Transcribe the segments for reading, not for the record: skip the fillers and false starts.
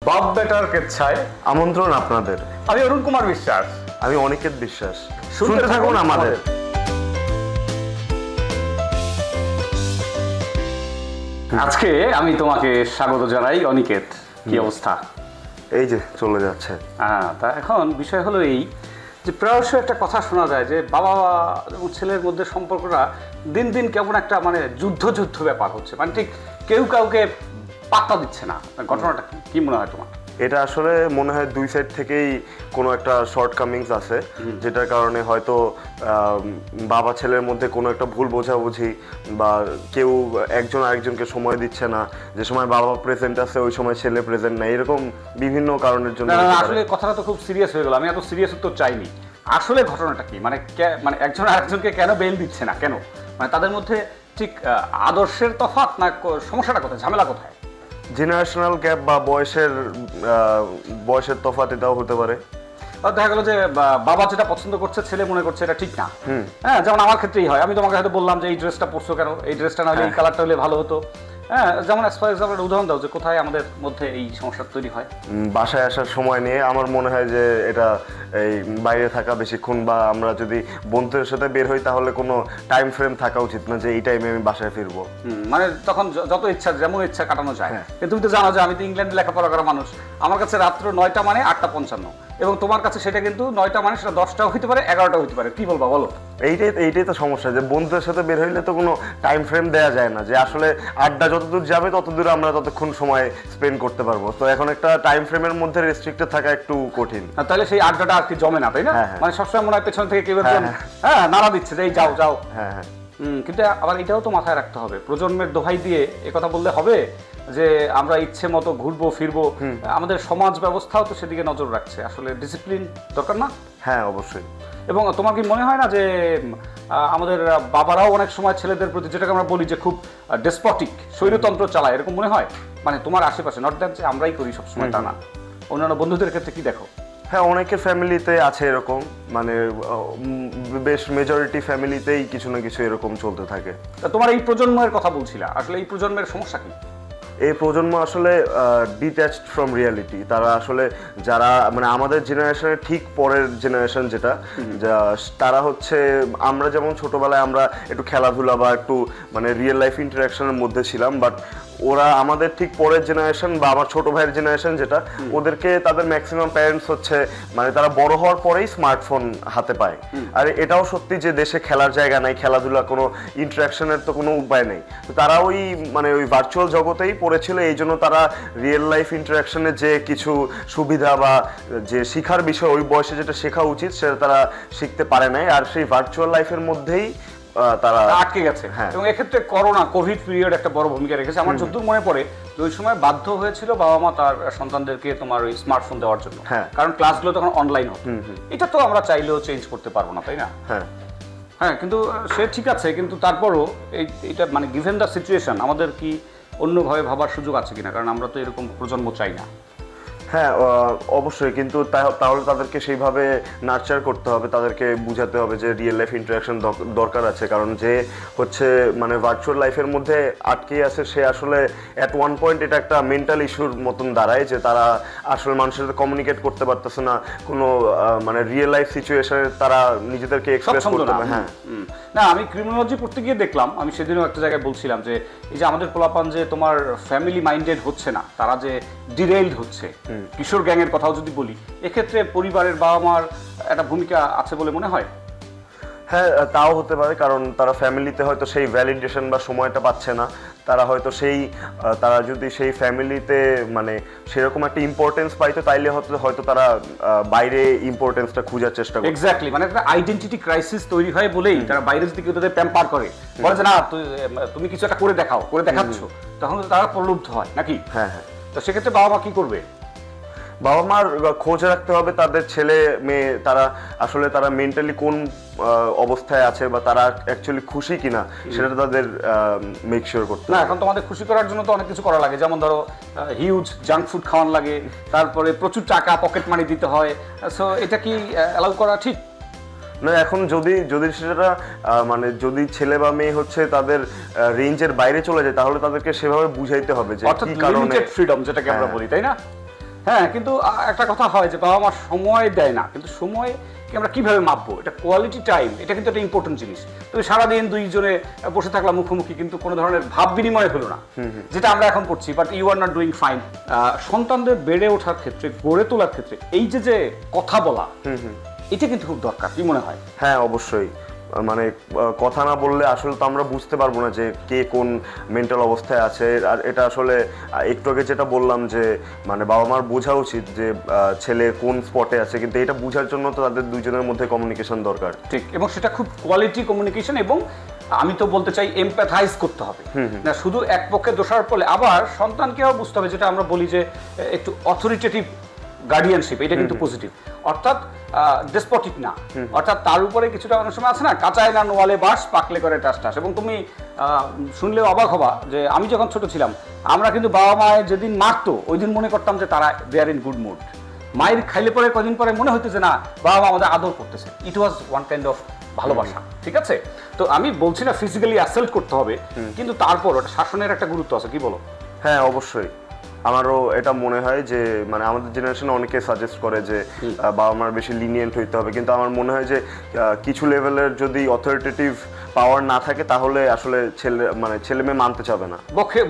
বাপ বেটার কেচ্ছায় আমন্ত্রণ আপনাদের। আমি অরুণ কুমার বিশ্বাস। আমি অনিকেত বিশ্বাস। শুনতে থাকুন আমাদের। আজকে আমি তোমাকে স্বাগত জানাই। অনিকেত, কি অবস্থা? এই যে চলে যাচ্ছে। তা এখন বিষয় হলো এই যে প্রায়শ একটা কথা শোনা যায় যে বাবা এবং ছেলের মধ্যে সম্পর্কটা দিন দিন কেমন একটা মানে যুদ্ধ ব্যাপার হচ্ছে, মানে ঠিক কেউ কাউকে পাত্তা দিচ্ছে না। ঘটনাটা কি মনে হয় তোমার? এটা আসলে মনে হয় দুই সাইড থেকেই কোনো একটা শর্টকামিংস আছে, যেটার কারণে হয়তো বাবা ছেলের মধ্যে কোনো একটা ভুল বোঝাবুঝি বা কেউ একজন আরেকজনকে সময় দিচ্ছে না, যে সময় বাবা প্রেজেন্ট আছে ওই সময় ছেলে প্রেজেন্ট নাই, এরকম বিভিন্ন কারণের জন্য। আসলে কথাটা তো খুব সিরিয়াস হয়ে গেল। আমি এত সিরিয়াস উত্তর চাইনি। আসলে ঘটনাটা কি, মানে একজন আরেকজনকে কেন বেল দিচ্ছে না, কেন? মানে তাদের মধ্যে ঠিক আদর্শের তফাৎ, না সমস্যাটা কোথায়, ঝামেলা কোথায়? জেনারেশনাল গ্যাপ বা বয়সের তফাৎ এটাও হতে পারে। দেখা গেল যে বাবা যেটা পছন্দ করছে ছেলে মনে করছে এটা ঠিক না। হ্যাঁ, যেমন আমার ক্ষেত্রেই হয়। আমি তোমাকে হয়তো বললাম যে এই ড্রেসটা পরছো কেন, এই ড্রেসটা না হলে এই কালারটা হলে ভালো হতো। হ্যাঁ, যেমন ফর এক্সাম্পল উদাহরণ দাও যে কোথায় আমাদের মধ্যে এই সমস্যা তৈরি হয়। বাসায় আসার সময় নিয়ে আমার মনে হয় যে এটা এই বাইরে থাকা বেশিক্ষণ, বা আমরা যদি বন্ধুদের সাথে বের হই তাহলে কোনো টাইম ফ্রেম থাকা উচিত না যে এই টাইমে আমি বাসায় ফিরবো। মানে তখন যত ইচ্ছা যেমন ইচ্ছা কাটানো যায়। কিন্তু তুমি তো জানো যে আমি তো ইংল্যান্ডে লেখাপড়া করা মানুষ। আমার কাছে রাত্র 9টা মানে 8:55, এবং তোমার কাছে সেটা কিন্তু 9টা মানে সেটা 10টাও হইতে পারে, 11টাও হইতে পারে। কি বলবা বলো? এইটাই তো সমস্যা, যে বন্ধুদের সাথে বের হইলে তো কোনো টাইম ফ্রেম দেওয়া যায় না, যে আসলে আড্ডা যতদূর যাবে ততদূর আমরা ততক্ষণ সময় স্পেন্ড করতে পারবো। তো এখন একটা টাইম ফ্রেমের মধ্যে রেস্ট্রিক্টেড থাকা একটু কঠিন। তাহলে সেই আড্ডাটা আর কি জমে না, তাই না? মানে সবসময় মনে হয় পেছন থেকে কেউ একজন নাড়া দিচ্ছে যে এই যাও যাও। হ্যাঁ। কিন্তু আবার এটাও তো মাথায় রাখতে হবে, প্রজন্মের দোহাই দিয়ে কথা বললে হবে যে আমরা ইচ্ছে মতো ঘুরবো ফিরবো। আমাদের সমাজ ব্যবস্থাও তো সেদিকে নজর রাখছে। আসলে ডিসিপ্লিন দরকার না? হ্যাঁ, অবশ্যই। এবং তোমার কি মনে হয় না যে আমাদের বাবারাও অনেক সময় ছেলেদের প্রতি, যেটাকে আমরা বলি যে খুব ডেসপটিক, স্বৈরতন্ত্র চালায়, এরকম মনে হয়? মানে তোমার আশেপাশে, নট দ্যাট যে আমরাই করি সবসময়, তা না, অন্যান্য বন্ধুদের ক্ষেত্রে কি দেখো? হ্যাঁ, অনেকের ফ্যামিলিতে আছে এরকম, মানে বেশ মেজরিটি ফ্যামিলিতেই কিছু না কিছু এরকম চলতে থাকে। তোমার এই প্রজন্মের কথা বলছিলা, আসলে এই প্রজন্মের সমস্যা কি? এই প্রজন্ম আসলে ডিট্যাচড ফ্রম রিয়ালিটি। তারা আসলে যারা মানে আমাদের জেনারেশনের ঠিক পরের জেনারেশন যেটা, তারা হচ্ছে আমরা যেমন ছোটবেলায় আমরা একটু খেলাধুলা বা একটু মানে রিয়েল লাইফ ইন্টারাকশনের মধ্যে ছিলাম, বাট ওরা আমাদের ঠিক পরের জেনারেশন বা আমার ছোট ভাইয়ের জেনারেশন যেটা, ওদেরকে তাদের ম্যাক্সিমাম প্যারেন্টস হচ্ছে মানে তারা বড় হওয়ার পরেই স্মার্টফোন হাতে পায়। আর এটাও সত্যি যে দেশে খেলার জায়গা নাই, খেলাধুলা কোনো ইন্টারাকশনের তো কোনো উপায় নেই। তো তারা ওই মানে ওই ভার্চুয়াল জগতেই পড়েছিল, এই জন্য তারা রিয়েল লাইফ ইন্টারাকশনের যে কিছু সুবিধা বা যে শিখার বিষয় ওই বয়সে যেটা শেখা উচিত সেটা তারা শিখতে পারে নাই, আর সেই ভার্চুয়াল লাইফের মধ্যেই তারা আটকে গেছে। এবং এক্ষেত্রে করোনা কোভিড পিরিয়ড একটা বড় ভূমিকা রেখেছে। আমার যতদূর মনে পড়ে ওই সময় বাধ্য হয়েছিল বাবা মা তার সন্তানদেরকে তোমার ওই স্মার্টফোন দেওয়ার জন্য, কারণ ক্লাসগুলো তখন অনলাইন হতো। এটা তো আমরা চাইলেও চেঞ্জ করতে পারবো না, তাই না? হ্যাঁ, কিন্তু সে ঠিক আছে, কিন্তু তারপরও এইটা মানে গিভেন দ্য সিচুয়েশন আমাদের কি অন্যভাবে ভাবার সুযোগ আছে কিনা? কারণ আমরা তো এরকম প্রজন্ম চাই না। হ্যাঁ, অবশ্যই, কিন্তু তাহলে তাদেরকে সেইভাবে নার্চার করতে হবে, তাদেরকে বুঝাতে হবে যে রিয়েল লাইফ ইন্টারাকশন দরকার আছে। কারণ যে হচ্ছে মানে ভার্চুয়াল লাইফের মধ্যে আটকে আছে, সে আসলে অ্যাট ওয়ান পয়েন্ট এটা একটা মেন্টাল ইস্যুর মতন দাঁড়ায়, যে তারা আসলে মানুষের সাথে কমিউনিকেট করতে পারতেছে না, কোনো মানে রিয়েল লাইফ সিচুয়েশনে তারা নিজেদেরকে এক্সপ্রেস করতে পারে। হ্যাঁ, না, আমি ক্রিমিনোলজি পড়তে গিয়ে দেখলাম, আমি সেদিনও একটা জায়গায় বলছিলাম যে এই যে আমাদের পোলাপান যে তোমার ফ্যামিলি মাইন্ডেড হচ্ছে না, তারা যে ডিরেইলড হচ্ছে, কিশোর গ্যাংয়ের কথাও যদি বলি, এক্ষেত্রে পরিবারের বাবা মার একটা ভূমিকা আছে বলে মনে হয়। হ্যাঁ, তাও হতে পারে, কারণ তারা ফ্যামিলিতে হয়তো সেই ভ্যালিডেশন বা সময়টা পাচ্ছে না। তারা হয়তো তারা যদি সেই ফ্যামিলিতে মানে সেরকম একটা ইম্পর্টেন্স পাইতো, তাইলে হয়তো তারা বাইরে ইম্পর্টেন্সটা খোঁজার চেষ্টা করে। এক্স্যাক্টলি, মানে একটা আইডেন্টিটি ক্রাইসিস তৈরি হয় বলেই তারা বাইরে যদি কেউ তাদের প্যাম্পার করে, বলে যে না তুমি কিছু একটা করে দেখাচ্ছ, তখন তারা প্রলুব্ধ হয় নাকি? হ্যাঁ। তো সেক্ষেত্রে বাবা মা কি করবে? বাবা মার খোঁজ রাখতে হবে তাদের ছেলে মেয়ে, তারা আসলে তারা মেন্টালি কোন অবস্থায় আছে বা তারা অ্যাকচুয়ালি খুশি কিনা সেটা তাদের মেক শিওর করতে হবে। না, এখন তোমাদের খুশি করার জন্য তো অনেক কিছু করা লাগে, যেমন ধরো হিউজ জাঙ্ক ফুড খাওয়ান লাগে, তারপরে প্রচুর টাকা পকেট মানি দিতে হয়। সো এটা কি অ্যালাউ করা ঠিক না? এখন যদি সেটা মানে যদি ছেলে বা মেয়ে হচ্ছে তাদের রেঞ্জের বাইরে চলে যায়, তাহলে তাদেরকে সেভাবে বুঝাইতে হবে যে কি কারণে ফ্রিডম, যেটাকে আমরা বলি, তাই না? হ্যাঁ, কিন্তু একটা কথা হয় যে বাবা মা সময় দেয় না, কিন্তু সময় আমরা কিভাবে মাপবো? এটা কোয়ালিটি টাইম, এটা কিন্তু একটা ইম্পর্টেন্ট জিনিস। তুমি সারাদিন দুইজনে বসে থাকলাম মুখোমুখি, কিন্তু কোনো ধরনের ভাব বিনিময় হলো না, যেটা আমরা এখন করছি, but you are not doing fine. সন্তানদের বেড়ে ওঠার ক্ষেত্রে, গড়ে তোলার ক্ষেত্রে এই যে কথা বলা, এটা কিন্তু খুব দরকার, কি মনে হয়? হ্যাঁ, অবশ্যই। মানে কথা না বললে আসলে তো আমরা বুঝতে পারবো না যে কে কোন মেন্টাল অবস্থায় আছে। আর এটা আসলে একটু আগে যেটা বললাম যে মানে বাবা মার বোঝা উচিত যে ছেলে কোন স্পটে আছে, কিন্তু এটা বোঝার জন্য তো তাদের দুইজনের মধ্যে কমিউনিকেশন দরকার। ঠিক, এবং সেটা খুব কোয়ালিটি কমিউনিকেশন, এবং আমি তো বলতে চাই এমপ্যাথাইজ করতে হবে না, শুধু এক পক্ষে দোষার ফলে। আবার সন্তানকেও বুঝতে হবে, যেটা আমরা বলি যে একটু অথরিটেটিভ গার্ডিয়ানশিপ, এটা কিন্তু পজিটিভ, অর্থাৎ ডেসপটিক না, অর্থাৎ তার উপরে কিছুটা অনেক সময় আছে না, কাঁচায় না নোয়ালে বাস, পাকলে করে টাস টাস। এবং তুমি শুনলেও অবাক হবা যে আমি যখন ছোট ছিলাম, আমরা কিন্তু বাবা মায়ের যেদিন মারতো ওই দিন মনে করতাম যে তারা দে আর ইন গুড মুড। মায়ের খাইলে পরে কদিন পরে মনে হইতো যে না, বাবা মা আমাদের আদর করতেছে, ইট ওয়াজ ওয়ান কাইন্ড অফ ভালোবাসা। ঠিক আছে, তো আমি বলছি না ফিজিক্যালি অ্যাসল্ট করতে হবে, কিন্তু তারপর ওটা শাসনের একটা গুরুত্ব আছে, কি বলো? হ্যাঁ, অবশ্যই। আমারও এটা মনে হয় যে মানে আমাদের জেনারেশনে অনেকে সাজেস্ট করে যে বাবা মার বেশি লিনিয়েন্ট হইতে হবে, কিন্তু আমার মনে হয় যে কিছু লেভেলের যদি অথরিটেটিভ পাওয়ার না থাকে তাহলে আসলে ছেলে মেয়ে মানতে চাবে না,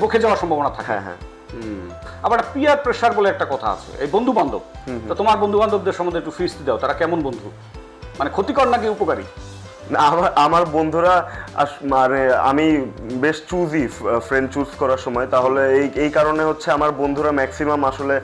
বকে যাওয়ার সম্ভাবনা থাকে। হ্যাঁ হ্যাঁ। আবার পিয়ার প্রেসার বলে একটা কথা আছে, এই বন্ধু বান্ধব। তো তোমার বন্ধু বান্ধবদের সম্বন্ধে একটু ফিস্ট দাও, তারা কেমন বন্ধু, মানে ক্ষতিকর নাকি উপকারী? আমার বন্ধুরা মানে আমি বেশ চুজি ফ্রেন্ড চুজ করার সময়, তাহলে এই কারণে হচ্ছে আমার বন্ধুরা ম্যাক্সিমাম আসলে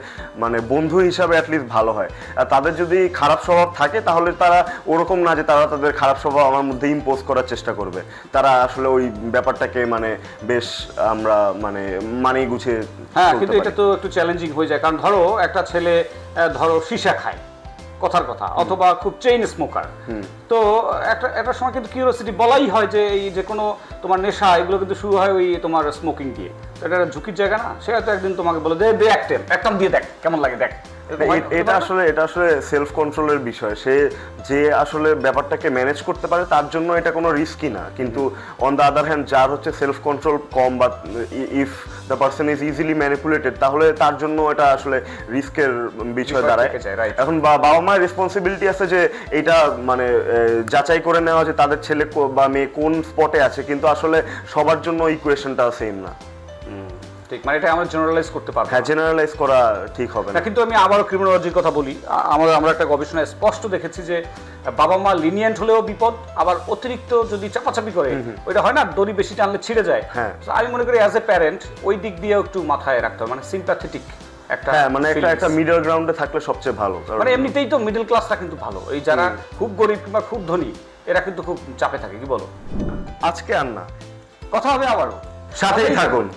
মানে বন্ধু হিসাবে অ্যাটলিস্ট ভালো হয়। আর তাদের যদি খারাপ স্বভাব থাকে তাহলে তারা ওরকম না যে তারা তাদের খারাপ স্বভাব আমার মধ্যে ইম্পোজ করার চেষ্টা করবে, তারা আসলে ওই ব্যাপারটাকে মানে বেশ আমরা মানে মানিয়ে গুছিয়ে। হ্যাঁ, কিন্তু এটা তো একটু চ্যালেঞ্জিং হয়ে যায়, কারণ ধরো একটা ছেলে ধরো সীসা খায়, কথার কথা, অথবা খুব চেইন স্মোকার, তো একটা সময় কিন্তু কিউরিওসিটি বলাই হয় যে এই যে কোনো তোমার নেশা এগুলো কিন্তু শুরু হয় ওই তোমার স্মোকিং দিয়ে, এটা একটা ঝুঁকির জায়গা না? সে হয়তো একদিন তোমাকে বলে দে একদম দিয়ে দেখ কেমন লাগে, দেখ। এটা আসলে সেলফ কন্ট্রোলের বিষয়, সে যে আসলে ব্যাপারটাকে ম্যানেজ করতে পারে তার জন্য এটা কোনো রিস্কই না। কিন্তু অন দ্য আদার হ্যান্ড যার হচ্ছে সেলফ কন্ট্রোল কম, বা if the person is easily manipulated, তাহলে তার জন্য এটা আসলে রিস্কের বিষয় দাঁড়ায়। এখন বাবা মায়ের রেসপন্সিবিলিটি আছে যে এটা মানে যাচাই করে নেওয়া যে তাদের ছেলে বা মেয়ে কোন স্পটে আছে, কিন্তু আসলে সবার জন্য ইকুয়েশনটা সেম না। ঠিক, মানে এটা আমরা জেনারেলাইজ করতে পারবো। হ্যাঁ, জেনারেলাইজ করা ঠিক হবে না। কিন্তু আমি আবারও ক্রিমিনোলজির কথা বলি, আমরা একটা গবেষণায় স্পষ্ট দেখেছি যে বাবা মা লিনিয়েন্ট হলেও বিপদ, আবার অতিরিক্ত যদি চাপাচাপি করে, ওইটা হয় না দড়ি বেশি টানলে ছিঁড়ে যায়। আমি মনে করি অ্যাজ এ প্যারেন্ট ওই দিক দিয়েও একটু মাথায় রাখতে হবে, মানে সিম্প্যাথেটিক একটা, হ্যাঁ মানে একটা মিডল গ্রাউন্ডে থাকলে সবচেয়ে ভালো। মানে এমনিতেই তো মিডল ক্লাসটা কিন্তু ভালো, এই যারা খুব গরিব কিংবা খুব ধনী এরা কিন্তু খুব চাপে থাকে, কি বলো? আজকে আর না, কথা হবে আবারও, সাথেই থাকুন।